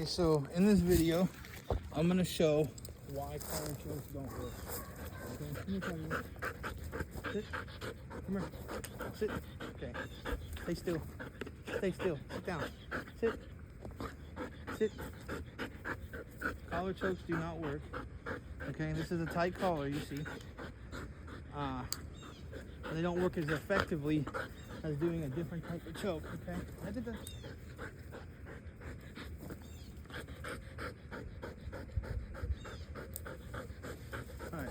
Okay, so in this video, I'm gonna show why collar chokes don't work. Okay, come here, tiger. Sit. Come here. Sit. Okay. Stay still. Stay still. Sit down. Sit. Sit. Collar chokes do not work. Okay, this is a tight collar, you see. They don't work as effectively as doing a different type of choke. Okay. Alright,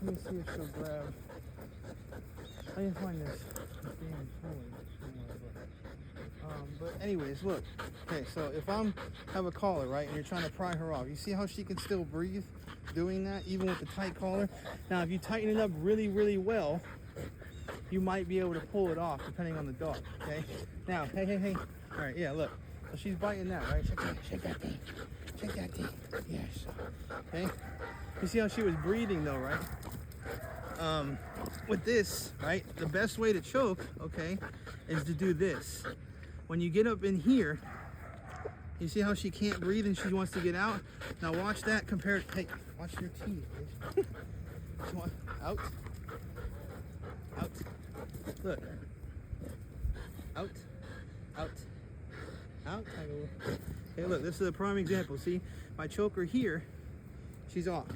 let me see if she'll grab. I didn't find this damn toy somewhere, but anyways, look. Okay, so if have a collar, right, and you're trying to pry her off, you see how she can still breathe doing that, even with the tight collar? Now, if you tighten it up really, really well, you might be able to pull it off, depending on the dog, okay? Now, hey. Alright, yeah, look. So she's biting that, right? Shake that thing. Shake that thing. Yes. Okay? You see how she was breathing though, right? With this, right, the best way to choke, okay, is to do this. When you get up in here, you see how she can't breathe and she wants to get out? Now watch that compared, hey, watch your teeth, bitch. Out. Out. Look. Out. Out. Out. Okay, look, this is a prime example. See, if I choke her here, she's off.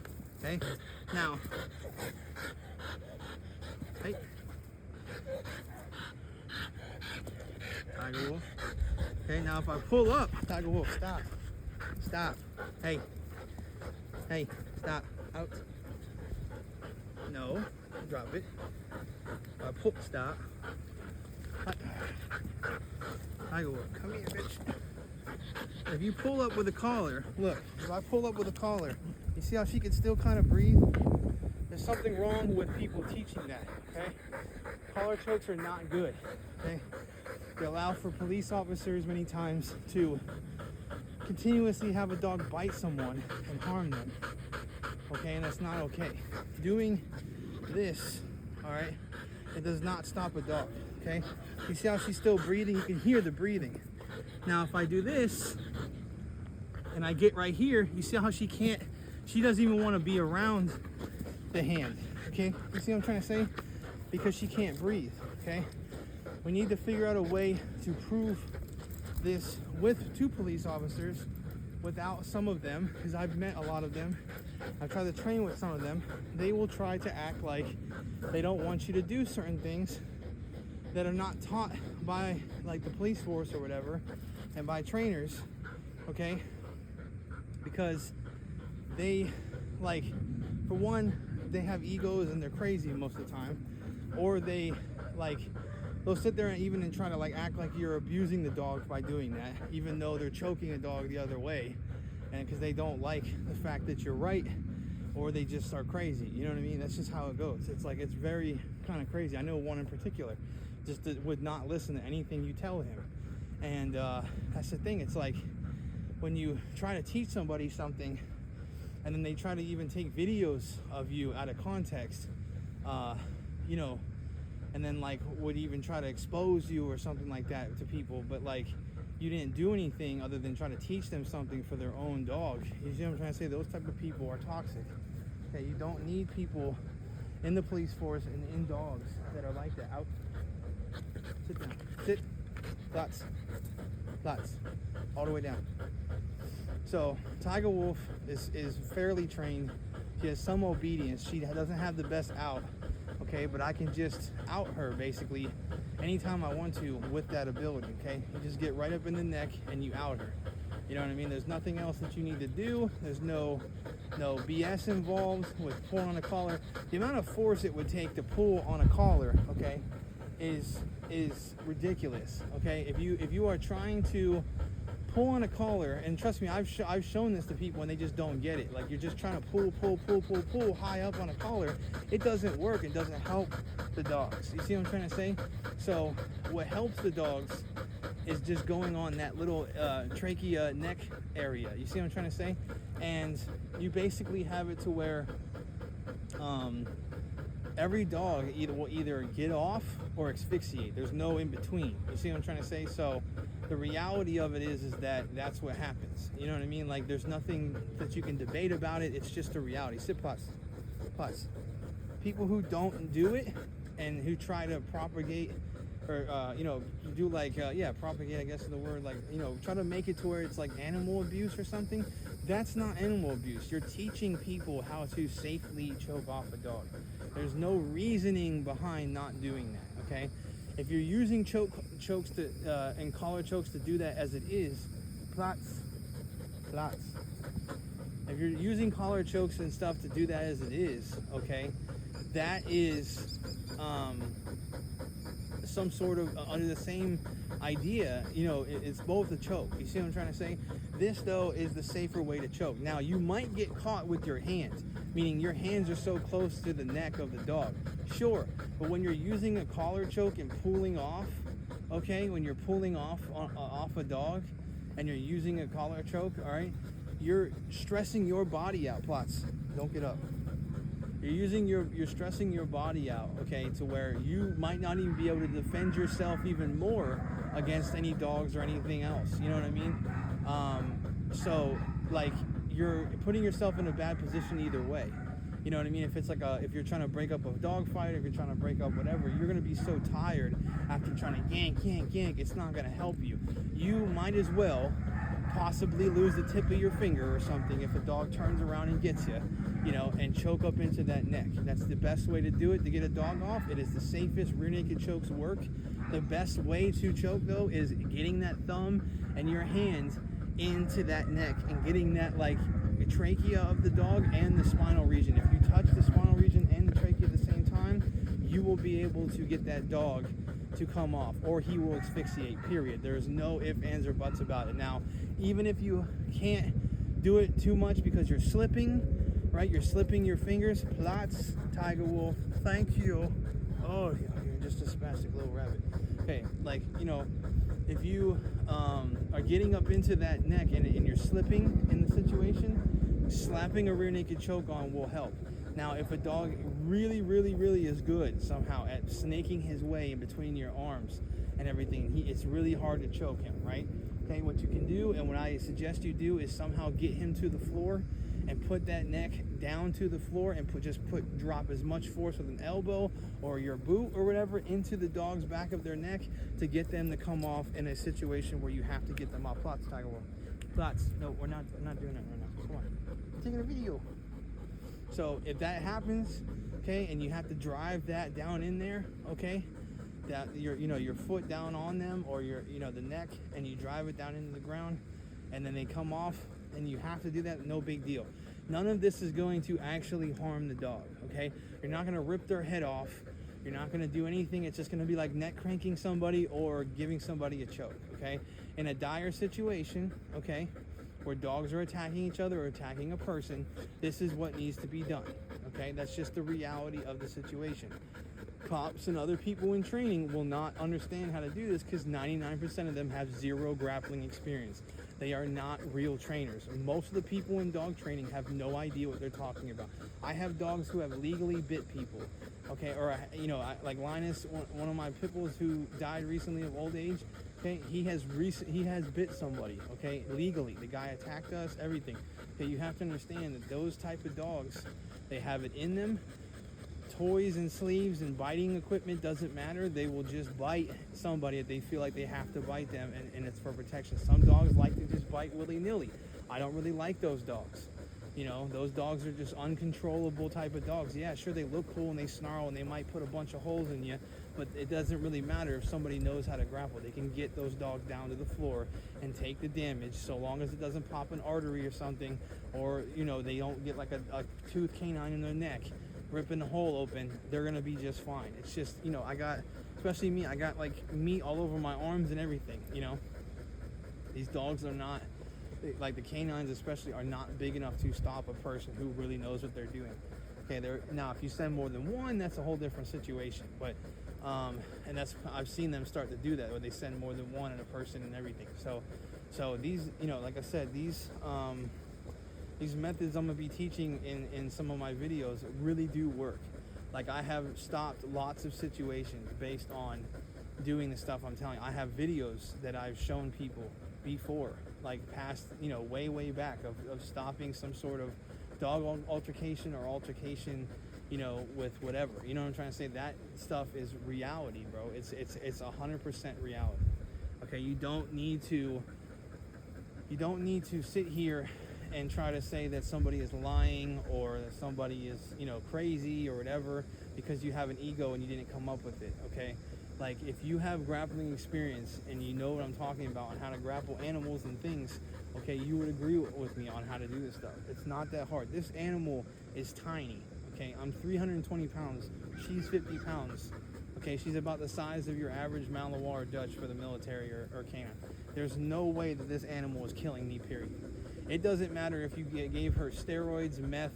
Okay? Now, hey. Tiger wolf. Okay, now if I pull up, tiger wolf, stop. Stop. Hey. Hey, stop. Out. No. Drop it. If I pull, stop. Tiger wolf, come here, bitch. If you pull up with a collar, look, if I pull up with a collar, you see how she can still kind of breathe? There's something wrong with people teaching that, okay? Collar chokes are not good, okay? They allow for police officers many times to continuously have a dog bite someone and harm them, okay? And that's not okay. Doing this, all right, it does not stop a dog, okay? You see how she's still breathing? You can hear the breathing. Now, if I do this, and I get right here, you see how she doesn't even want to be around the hand, okay? You see what I'm trying to say? Because she can't breathe, okay? We need to figure out a way to prove this with two police officers without some of them, because I've met a lot of them. I've tried to train with some of them. They will try to act like they don't want you to do certain things that are not taught by like the police force or whatever, and by trainers, okay? Because they, like, for one, they have egos and they're crazy most of the time, or they, like, they'll sit there and even try to like act like you're abusing the dog by doing that, even though they're choking a dog the other way, and because they don't like the fact that you're right, or they just are crazy. You know what I mean? That's just how it goes. It's like, it's very kind of crazy. I know one in particular just would not listen to anything you tell him, and that's the thing. It's like when you try to teach somebody something and then they try to even take videos of you out of context, you know, and then like would even try to expose you or something like that to people, but like you didn't do anything other than try to teach them something for their own dog. You see what I'm trying to say? Those type of people are toxic. Okay, you don't need people in the police force and in dogs that are like that. Out. Sit down. Sit. Lots. All the way down. So Tiger Wolf is fairly trained. She has some obedience. She doesn't have the best out, okay, but I can just out her basically anytime I want to with that ability, okay? You just get right up in the neck and you out her. You know what I mean? There's nothing else that you need to do. There's no BS involved with pulling on a collar. The amount of force it would take to pull on a collar, okay, is ridiculous, okay? If you are trying to pull on a collar, and trust me, I've shown this to people and they just don't get it. Like, you're just trying to pull high up on a collar. It doesn't work. It doesn't help the dogs. You see what I'm trying to say? So what helps the dogs is just going on that little trachea neck area. You see what I'm trying to say? And you basically have it to where every dog will either get off or asphyxiate. There's no in between. You see what I'm trying to say? So the reality of it is that that's what happens. You know what I mean? Like, there's nothing that you can debate about it. It's just a reality. Sit plus. People who don't do it and who try to propagate or do like propagate, I guess is the word, like, try to make it to where it's like animal abuse or something. That's not animal abuse. You're teaching people how to safely choke off a dog. There's no reasoning behind not doing that. Okay, if you're using chokes to and collar chokes to do that as it is, plots. If you're using collar chokes and stuff to do that as it is, okay, that is some sort of under the same idea. It's both a choke. You see what I'm trying to say? This though is the safer way to choke. Now you might get caught with your hands, meaning your hands are so close to the neck of the dog, sure, but when you're using a collar choke and pulling off, okay, when you're pulling off a dog and you're using a collar choke, all right, you're stressing your body out. Plots, don't get up. You're stressing your body out, okay, to where you might not even be able to defend yourself even more against any dogs or anything else. You know what I mean? So like, you're putting yourself in a bad position either way. You know what I mean? If it's like if you're trying to break up a dog fight, if you're trying to break up whatever, you're gonna be so tired after trying to yank. It's not gonna help you. You might as well possibly lose the tip of your finger or something if a dog turns around and gets you, and choke up into that neck. That's the best way to do it, to get a dog off. It is the safest. Rear naked chokes work. The best way to choke though is getting that thumb and your hand into that neck and getting that like trachea of the dog and the spinal region. If you touch the spinal region and the trachea at the same time, you will be able to get that dog to come off, or he will asphyxiate, period. There's no ifs, ands, or buts about it. Now, even if you can't do it too much because you're slipping, right? You're slipping your fingers. Plots, tiger wolf, thank you. Oh, you're just a spastic little rabbit. Okay, like, if you are getting up into that neck and you're slipping in the situation, slapping a rear naked choke on will help. Now, if a dog really is good somehow at snaking his way in between your arms and everything, it's really hard to choke him, right? Okay, what you can do, and what I suggest you do, is somehow get him to the floor and put that neck down to the floor and drop as much force with an elbow or your boot or whatever into the dog's back of their neck to get them to come off in a situation where you have to get them off. Plots, tiger wolf. Plots. No, we're not doing that right now. Come on. I'm taking a video. So if that happens, okay, and you have to drive that down in there, okay, that your foot down on them or the neck, and you drive it down into the ground, and then they come off, and you have to do that, no big deal. None of this is going to actually harm the dog, okay? You're not going to rip their head off. You're not going to do anything. It's just going to be like neck cranking somebody or giving somebody a choke, okay? In a dire situation, okay, where dogs are attacking each other or attacking a person, this is what needs to be done, okay? That's just the reality of the situation. Cops and other people in training will not understand how to do this because 99% of them have zero grappling experience. They are not real trainers. Most of the people in dog training have no idea what they're talking about. I have dogs who have legally bit people, okay? Or, like Linus, one of my pit bulls who died recently of old age, okay? He has bit somebody, okay? Legally. The guy attacked us, everything. Okay, you have to understand that those type of dogs, they have it in them. Toys and sleeves and biting equipment doesn't matter. They will just bite somebody if they feel like they have to bite them, and it's for protection. Some dogs like to just bite willy-nilly. I don't really like those dogs. Those dogs are just uncontrollable type of dogs. Yeah, sure, they look cool and they snarl and they might put a bunch of holes in you, but it doesn't really matter if somebody knows how to grapple. They can get those dogs down to the floor and take the damage, so long as it doesn't pop an artery or something, or they don't get like a tooth canine in their neck ripping the hole open. They're gonna be just fine. It's just, I got like meat all over my arms and everything. These dogs are not, like the canines especially, are not big enough to stop a person who really knows what they're doing. Okay, now if you send more than one, that's a whole different situation. But and I've seen them start to do that, where they send more than one in a person and everything. So these, like I said, these methods I'm going to be teaching in some of my videos really do work. Like, I have stopped lots of situations based on doing the stuff I'm telling you. I have videos that I've shown people before, like past, way back of stopping some sort of dog altercation or altercation, with whatever. You know what I'm trying to say? That stuff is reality, bro. It's 100% reality. Okay, you don't need to sit here and try to say that somebody is lying or that somebody is, crazy or whatever because you have an ego and you didn't come up with it, okay? Like, if you have grappling experience and you know what I'm talking about on how to grapple animals and things, okay, you would agree with me on how to do this stuff. It's not that hard. This animal is tiny, okay? I'm 320 pounds. She's 50 pounds. Okay, she's about the size of your average Malinois or Dutch for the military or canine. There's no way that this animal is killing me, period. It doesn't matter if you gave her steroids, meth,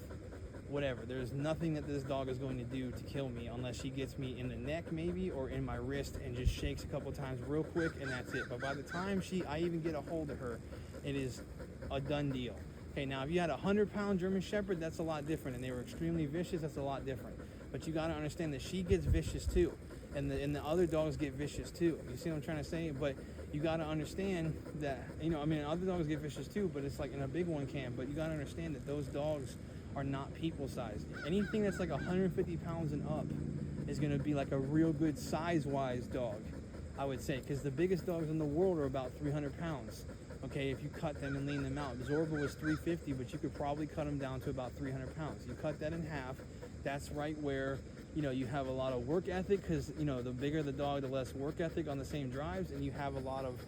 whatever. There's nothing that this dog is going to do to kill me unless she gets me in the neck maybe or in my wrist and just shakes a couple times real quick, and that's it. But by the time I even get a hold of her, it is a done deal. Okay, now if you had a 100-pound German Shepherd, that's a lot different, and they were extremely vicious, that's a lot different. But you got to understand that she gets vicious too, and the other dogs get vicious too. You see what I'm trying to say? But you got to understand that, other dogs get vicious too, but it's like, in a big one can, but you got to understand that those dogs are not people-sized. Anything that's like 150 pounds and up is going to be like a real good size-wise dog, I would say, because the biggest dogs in the world are about 300 pounds. Okay, if you cut them and lean them out. Zorba was 350, but you could probably cut them down to about 300 pounds. You cut that in half, that's right where, you have a lot of work ethic, because, the bigger the dog, the less work ethic on the same drives, and you have a lot of,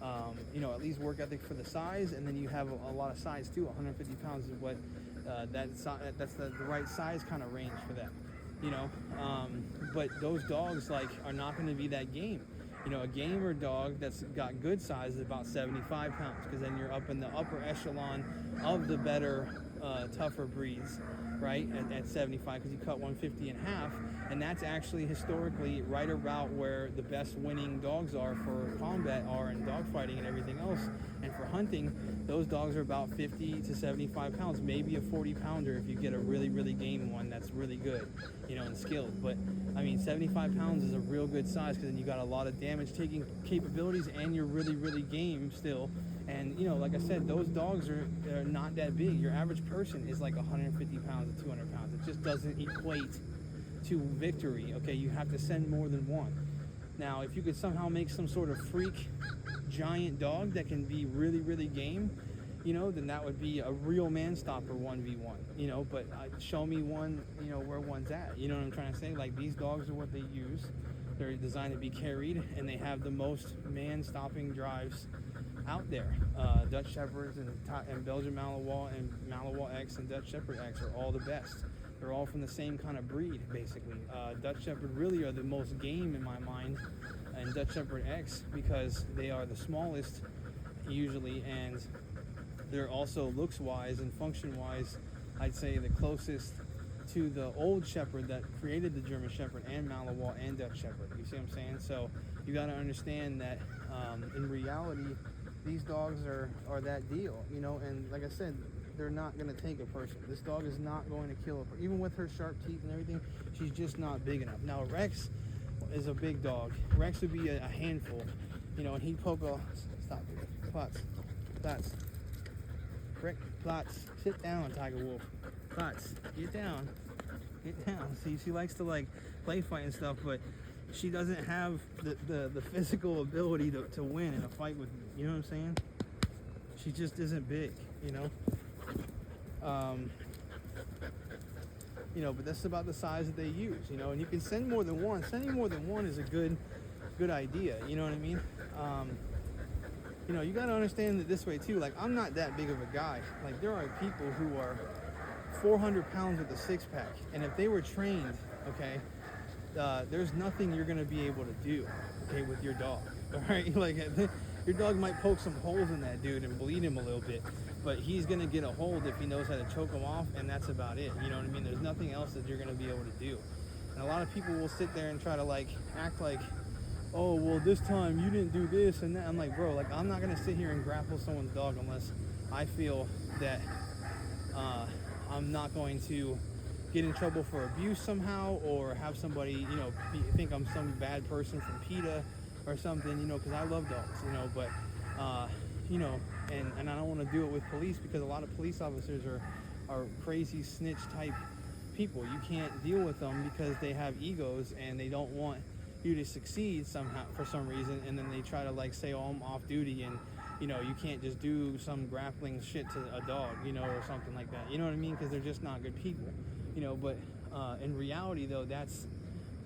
at least work ethic for the size, and then you have a lot of size too. 150 pounds is what, that's the right size kind of range for them, but those dogs, like, are not going to be that game. A gamer dog that's got good size is about 75 pounds, because then you're up in the upper echelon of the better, tougher breeds, right, at 75, because you cut 150 in half, and that's actually historically right about where the best winning dogs are for combat are in dogfighting and everything else. And for hunting, those dogs are about 50 to 75 pounds, maybe a 40-pounder if you get a really, really game one that's really good, and skilled. But, 75 pounds is a real good size, because then you got a lot of damage-taking capabilities, and you're really, really game still. And, like I said, those dogs are not that big. Your average person is like 150 pounds to 200 pounds. It just doesn't equate to victory, okay? You have to send more than one. Now, if you could somehow make some sort of freak giant dog that can be really, really game, then that would be a real man stopper 1v1, but show me one, where one's at. You know what I'm trying to say? Like, these dogs are what they use. They're designed to be carried, and they have the most man stopping drives out there. Dutch Shepherds and Belgian Malinois and Malinois X and Dutch Shepherd X are all the best. They're all from the same kind of breed, basically. Dutch Shepherd really are the most game in my mind, and Dutch Shepherd X, because they are the smallest usually, and they're also looks-wise and function-wise, I'd say the closest to the old Shepherd that created the German Shepherd and Malinois and Dutch Shepherd. You see what I'm saying? So you got to understand that in reality, these dogs are that deal, and like I said, they're not going to take a person. This dog is not going to kill a person. Even with her sharp teeth and everything, she's just not big enough. Now, Rex is a big dog. Rex would be a handful, and he'd poke a... Stop it. Plots. Rick, Plots. Sit down, Tiger Wolf. Plots. Get down. See, she likes to, like, play fight and stuff, but she doesn't have the physical ability to win in a fight with me. You know what I'm saying? She just isn't big, but that's about the size that they use, and you can send more than one. Sending more than one is a good idea, you know what I mean? You got to understand that this way too. Like, I'm not that big of a guy. Like, there are people who are 400 pounds with a six-pack, and if they were trained, okay, there's nothing you're going to be able to do, okay, with your dog, all right? Like, your dog might poke some holes in that dude and bleed him a little bit, but he's going to get a hold if he knows how to choke him off, and that's about it. You know what I mean? There's nothing else that you're going to be able to do. And a lot of people will sit there and try to, like, act like, oh, well, this time you didn't do this and that. I'm like, bro, like, I'm not going to sit here and grapple someone's dog unless I feel that I'm not going to get in trouble for abuse somehow, or have somebody, think I'm some bad person from PETA, or something, you know, because I love dogs, you know, but you know, and I don't want to do it with police, because a lot of police officers are crazy snitch type people. You can't deal with them because they have egos and they don't want you to succeed somehow for some reason, and then they try to like say, oh, I'm off duty, and you know, you can't just do some grappling shit to a dog, you know, or something like that, you know what I mean, because they're just not good people, you know. But in reality though, that's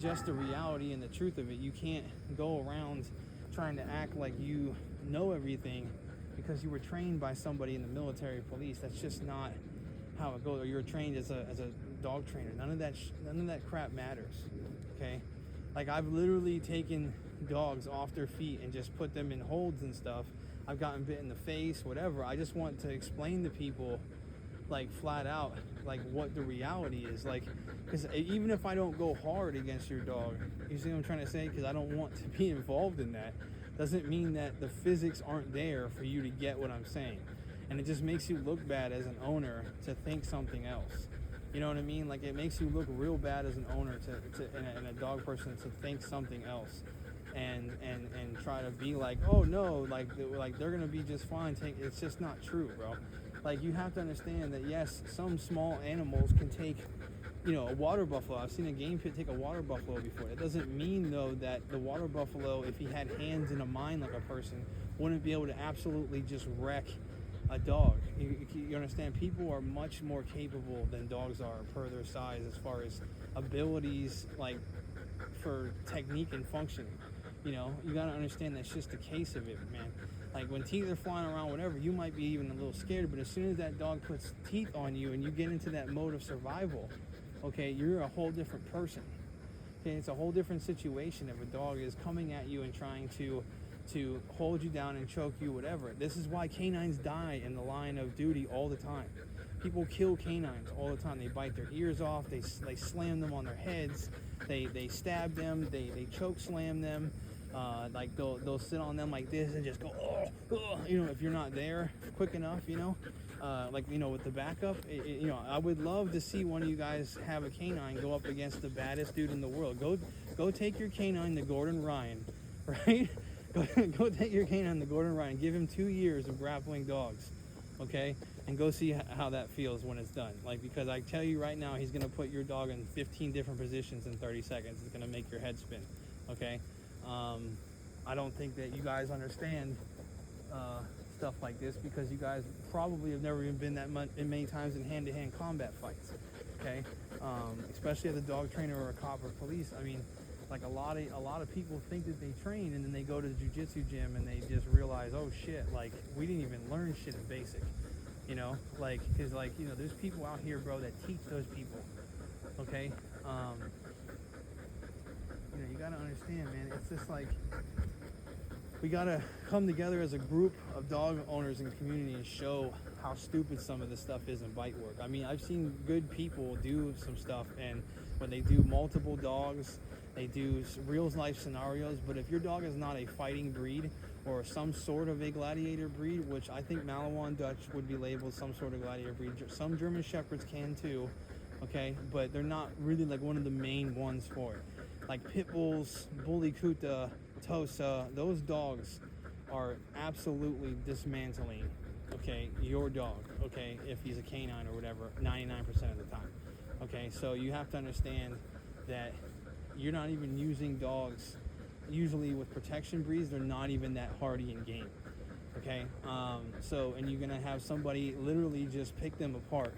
just the reality and the truth of it. You can't go around trying to act like you know everything because you were trained by somebody in the military, police. That's just not how it goes. Or you're trained as a dog trainer. None of that crap matters. Okay, like I've literally taken dogs off their feet and just put them in holds and stuff. I've gotten bit in the face, whatever. I just want to explain to people, like flat out, like what the reality is. Like, because even if I don't go hard against your dog, you see what I'm trying to say? Because I don't want to be involved in that. Doesn't mean that the physics aren't there for you to get what I'm saying. And it just makes you look bad as an owner to think something else. You know what I mean? Like, it makes you look real bad as an owner and a dog person to think something else. And try to be like, oh no, like they're gonna be just fine. It's just not true, bro. Like, you have to understand that yes, some small animals can take, you know, a water buffalo. I've seen a game pit take a water buffalo before. That doesn't mean though that the water buffalo, if he had hands and a mind like a person, wouldn't be able to absolutely just wreck a dog. You understand? People are much more capable than dogs are per their size, as far as abilities, like for technique and functioning. You know, you gotta understand that's just the case of it, man. Like, when teeth are flying around, whatever, you might be even a little scared, but as soon as that dog puts teeth on you and you get into that mode of survival, okay, you're a whole different person. Okay, it's a whole different situation if a dog is coming at you and trying to hold you down and choke you, whatever. This is why canines die in the line of duty all the time. People kill canines all the time. They bite their ears off, they slam them on their heads, they stab them, they choke slam them. Like they'll sit on them like this and just go, oh, you know, if you're not there quick enough, you know, like, you know, with the backup, you know, I would love to see one of you guys have a canine go up against the baddest dude in the world. Go take your canine to Gordon Ryan, right? Go take your canine to Gordon Ryan. Give him 2 years of grappling dogs, okay? And go see how that feels when it's done. Like, because I tell you right now, he's gonna put your dog in 15 different positions in 30 seconds. It's gonna make your head spin, okay? I don't think that you guys understand stuff like this, because you guys probably have never even been that many times in hand-to-hand combat fights, okay? Especially as a dog trainer or a cop or police. I mean, like, a lot of people think that they train, and then they go to the jiu-jitsu gym and they just realize, oh shit, like, we didn't even learn shit in basic, you know? Like, because, like, you know, there's people out here, bro, that teach those people, okay? You know, you gotta understand, man, it's just like, we gotta come together as a group of dog owners in the community and show how stupid some of this stuff is in bite work. I mean, I've seen good people do some stuff, and when they do multiple dogs, they do real life scenarios. But if your dog is not a fighting breed or some sort of a gladiator breed, which I think Malinois Dutch would be labeled some sort of gladiator breed, some German Shepherds can too, okay, but they're not really like one of the main ones for it. Like pit bulls, bully kuta, tosa, those dogs are absolutely dismantling, okay, your dog, okay, if he's a canine or whatever, 99% of the time, okay? So you have to understand that you're not even using dogs, usually with protection breeds, they're not even that hardy in game, okay? And you're gonna have somebody literally just pick them apart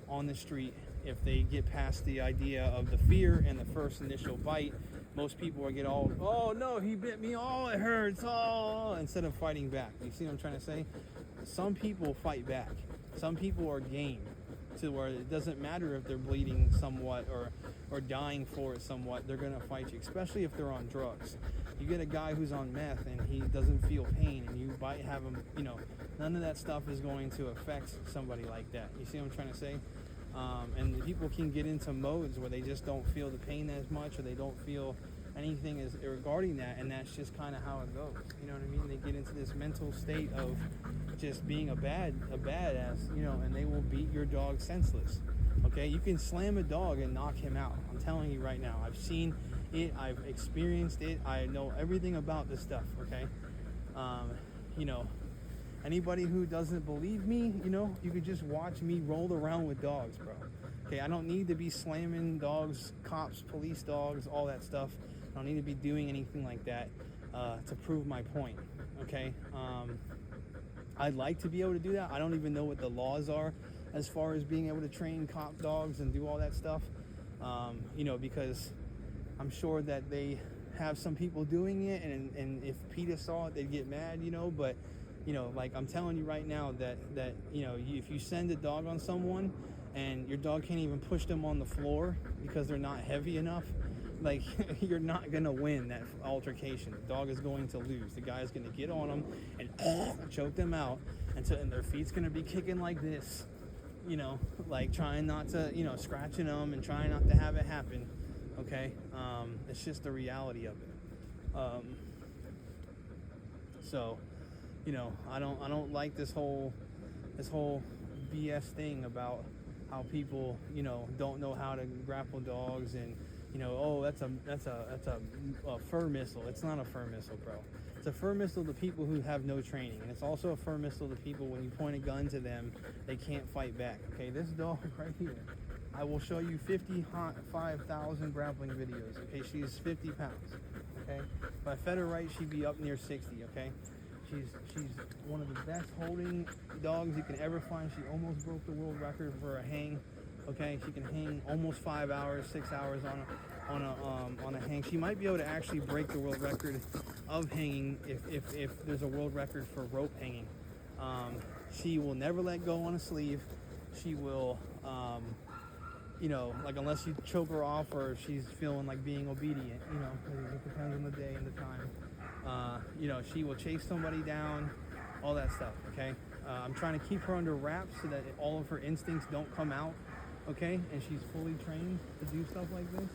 on the street if they get past the idea of the fear and the first initial bite. Most people will get all, oh no, he bit me, oh it hurts, oh, instead of fighting back. You see what I'm trying to say? Some people fight back. Some people are game to where it doesn't matter if they're bleeding somewhat or dying for it somewhat, they're gonna fight you, especially if they're on drugs. You get a guy who's on meth and he doesn't feel pain, and you have him, you know, none of that stuff is going to affect somebody like that. You see what I'm trying to say? And people can get into modes where they just don't feel the pain as much, or they don't feel anything as regarding that, and that's just kind of how it goes. You know what I mean? They get into this mental state of just being a badass, you know, and they will beat your dog senseless. Okay, you can slam a dog and knock him out. I'm telling you right now. I've seen it. I've experienced it. I know everything about this stuff, okay? You know, anybody who doesn't believe me, you know, you could just watch me roll around with dogs, bro. Okay, I don't need to be slamming dogs, cops, police dogs, all that stuff. I don't need to be doing anything like that to prove my point, okay? I'd like to be able to do that. I don't even know what the laws are as far as being able to train cop dogs and do all that stuff, you know, because I'm sure that they have some people doing it, and if PETA saw it, they'd get mad, you know, but, you know, like I'm telling you right now that you know, if you send a dog on someone and your dog can't even push them on the floor because they're not heavy enough, like, you're not gonna win that altercation. The dog is going to lose. The guy's gonna get on them and choke them out, and their feet's gonna be kicking like this, you know, like trying not to, you know, scratching them and trying not to have it happen. Okay, it's just the reality of it. So, you know, I don't like this whole BS thing about how people, you know, don't know how to grapple dogs, and, you know, oh, that's a fur missile. It's not a fur missile, bro. It's a fur missile to people who have no training, and it's also a fur missile to people when you point a gun to them, they can't fight back. Okay, this dog right here, I will show you 55,000 grappling videos. Okay, she's 50 pounds. Okay, if I fed her right, she'd be up near 60. Okay, she's one of the best holding dogs you can ever find. She almost broke the world record for a hang. Okay, she can hang almost 5 hours, 6 hours on a hang. She might be able to actually break the world record of hanging if there's a world record for rope hanging. She will never let go on a sleeve. She will, you know, like, unless you choke her off or she's feeling like being obedient, you know, it depends on the day and the time. You know, she will chase somebody down, all that stuff, okay? I'm trying to keep her under wraps so that all of her instincts don't come out, okay? And she's fully trained to do stuff like this,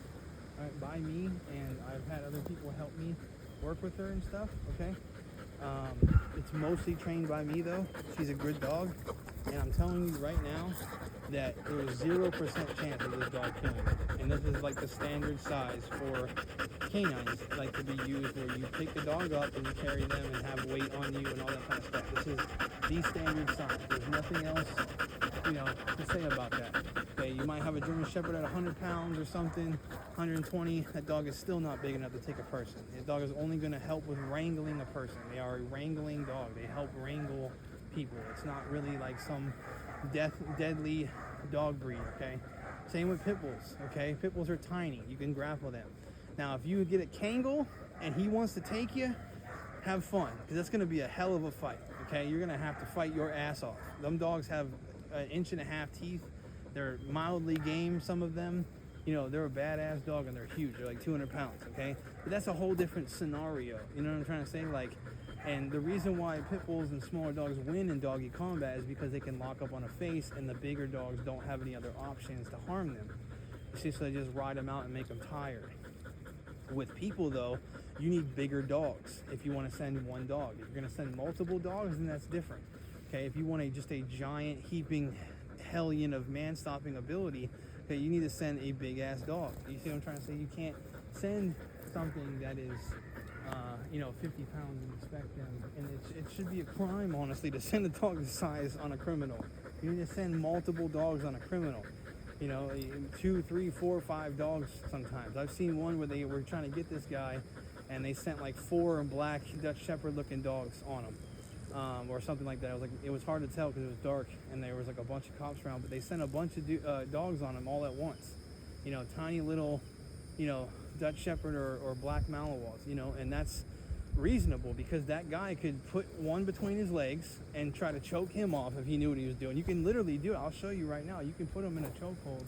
by me, and I've had other people help me work with her and stuff, okay? It's mostly trained by me, though. She's a good dog, and I'm telling you right now that there's 0% chance of this dog killing her. And this is like the standard size for canines, like, to be used, where you pick the dog up and you carry them and have weight on you and all that kind of stuff. This is the standard size. There's nothing else, you know, to say about that. Okay, you might have a German Shepherd at 100 pounds or something, 120. That dog is still not big enough to take a person. That dog is only going to help with wrangling a person. They are a wrangling dog. They help wrangle people. It's not really like some deadly dog breed, okay? Same with pit bulls, okay? Pit bulls are tiny. You can grapple them. Now, if you get a Kangal and he wants to take you, have fun, because that's going to be a hell of a fight, okay? You're going to have to fight your ass off. Them dogs have 1.5 inch teeth. They're mildly game, some of them. You know, they're a badass dog and they're huge. They're like 200 pounds, okay? But that's a whole different scenario. You know what I'm trying to say? Like, and the reason why pit bulls and smaller dogs win in doggy combat is because they can lock up on a face, and the bigger dogs don't have any other options to harm them. You see, so they just ride them out and make them tired. With people, though, you need bigger dogs if you want to send one dog. If you're going to send multiple dogs, then that's different. Okay, if you want just a giant heaping hellion of man-stopping ability, okay, you need to send a big-ass dog. You see what I'm trying to say? You can't send something that is, you know, 50 pounds and expect them. And it should be a crime, honestly, to send a dog this size on a criminal. You need to send multiple dogs on a criminal. You know, 2, 3, 4, 5 dogs sometimes. I've seen one where they were trying to get this guy, and they sent like 4 black Dutch Shepherd-looking dogs on him. Or something like that. It was hard to tell because it was dark and there was like a bunch of cops around, but they sent a bunch of dogs on him all at once. You know, tiny little, you know, Dutch Shepherd or black Malawas, you know, and that's reasonable because that guy could put one between his legs and try to choke him off if he knew what he was doing. You can literally do it. I'll show you right now. You can put him in a chokehold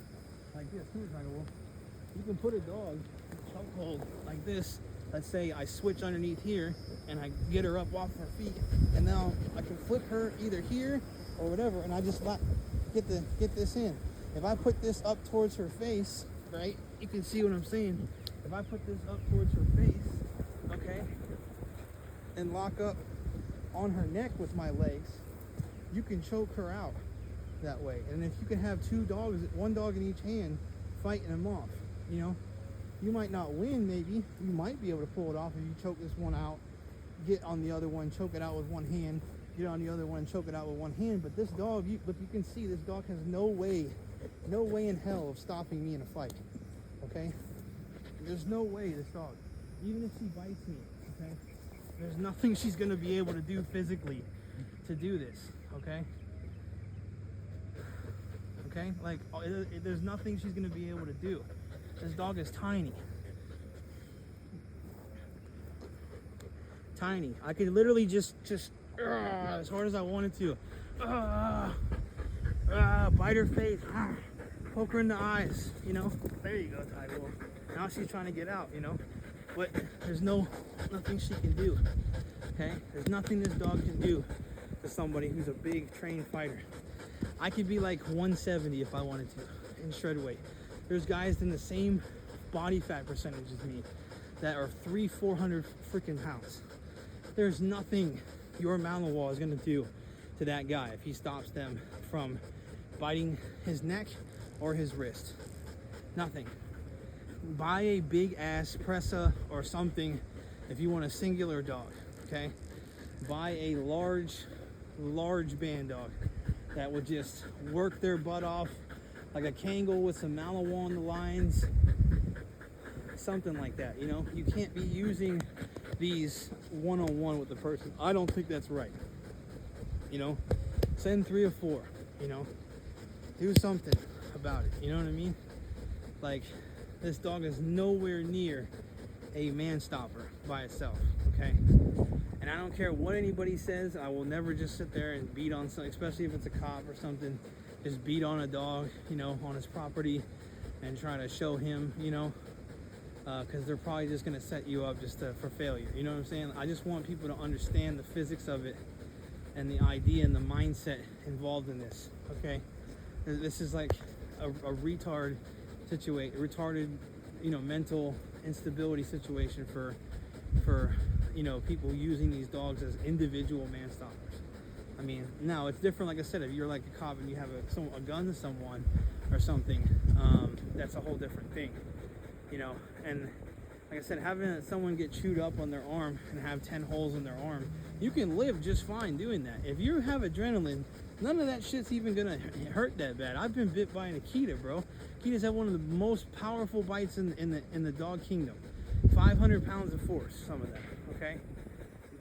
like this. You can put a dog in a chokehold like this. Let's say I switch underneath here and I get her up off her feet, and now I can flip her either here or whatever, and I just get this in. If I put this up towards her face, right, you can see what I'm saying. If I put this up towards her face, okay, and lock up on her neck with my legs, you can choke her out that way. And if you can have 2 dogs, 1 dog in each hand, fighting them off, you know, You might not win, maybe. You might be able to pull it off if you choke this one out, get on the other one, choke it out with one hand, get on the other one, choke it out with one hand. But this dog, but you can see this dog has no way in hell of stopping me in a fight. Okay? There's no way this dog, even if she bites me, okay? There's nothing she's gonna be able to do physically to do this, okay? Okay? Like, there's nothing she's gonna be able to do. This dog is tiny. Tiny. I could literally just as hard as I wanted to. Bite her face. Poke her in the eyes, you know? There you go, tigerwolf. Now she's trying to get out, you know? But there's nothing she can do, okay? There's nothing this dog can do to somebody who's a big trained fighter. I could be like 170 if I wanted to in shred weight. There's guys in the same body fat percentage as me that are 300-400 freaking pounds. There's nothing your Malinois is going to do to that guy if he stops them from biting his neck or his wrist. Nothing. Buy a big ass Presa or something if you want a singular dog, okay? Buy a large band dog that will just work their butt off, like a Kangol with some Malinois on the lines, something like that, you know? You can't be using these one-on-one with the person. I don't think that's right, you know? Send 3 or 4, you know? Do something about it, you know what I mean? Like, this dog is nowhere near a man stopper by itself, okay? And I don't care what anybody says, I will never just sit there and beat on something, especially if it's a cop or something, just beat on a dog, you know, on his property and try to show him, you know, because they're probably just going to set you up just for failure, you know what I'm saying? I just want people to understand the physics of it and the idea and the mindset involved in this, okay? This is like a retarded, you know, mental instability situation for you know, people using these dogs as individual man stoppers. I mean, now it's different. Like I said, if you're like a cop and you have a gun to someone or something, that's a whole different thing, you know. And like I said, having someone get chewed up on their arm and have 10 holes in their arm, you can live just fine doing that. If you have adrenaline, none of that shit's even gonna hurt that bad. I've been bit by an Akita, bro. Akitas have one of the most powerful bites in the dog kingdom. 500 pounds of force, some of them, okay?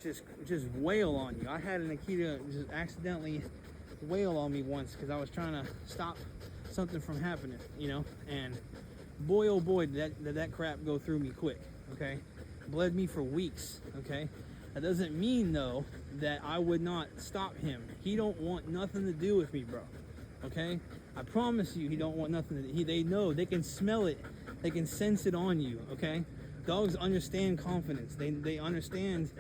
Just wail on you. I had an Akita just accidentally wail on me once because I was trying to stop something from happening, you know? And boy, oh boy, did that crap go through me quick, okay? Bled me for weeks, okay? That doesn't mean, though, that I would not stop him. He don't want nothing to do with me, bro, okay? I promise you he don't want nothing to do. They know. They can smell it. They can sense it on you, okay? Dogs understand confidence. They understand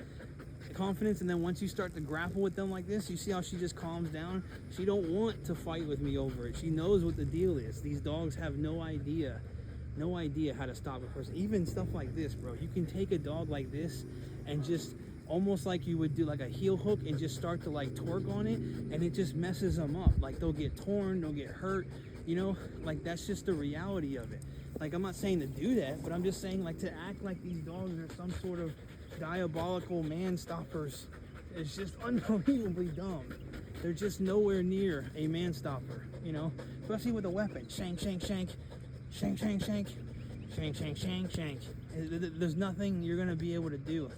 confidence, and then once you start to grapple with them like this, you see how she just calms down? She don't want to fight with me over it. She knows what the deal is. These dogs have no idea how to stop a person. Even stuff like this, bro. You can take a dog like this and just almost like you would do like a heel hook and just start to like torque on it, and it just messes them up. Like they'll get torn, they'll get hurt, you know? Like that's just the reality of it. Like I'm not saying to do that, but I'm just saying like to act like these dogs are some sort of diabolical man stoppers is just unbelievably dumb. They're just nowhere near a man stopper, you know? Especially with a weapon. Shank, shank, shank. Shank, shank, shank. Shank, shank, shank, shank. There's nothing you're gonna be able to do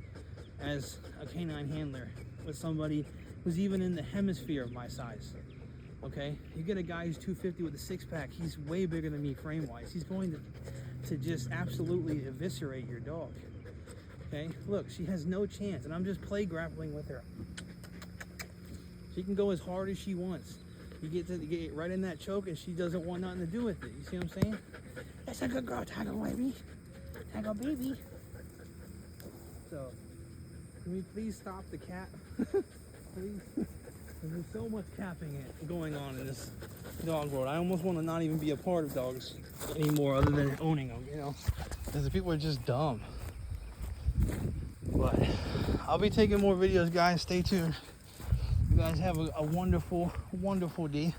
as a canine handler with somebody who's even in the hemisphere of my size, okay? You get a guy who's 250 with a six-pack, he's way bigger than me frame-wise. He's going to just absolutely eviscerate your dog, okay? Look, she has no chance, and I'm just play grappling with her. She can go as hard as she wants. You get right in that choke, and she doesn't want nothing to do with it. You see what I'm saying? That's a good girl, Tiger baby. Tiger baby. So, can we please stop the cap? Please? There's so much capping going on in this dog world. I almost want to not even be a part of dogs anymore other than owning them, you know? Because the people are just dumb. But I'll be taking more videos, guys. Stay tuned. You guys have a wonderful, wonderful day.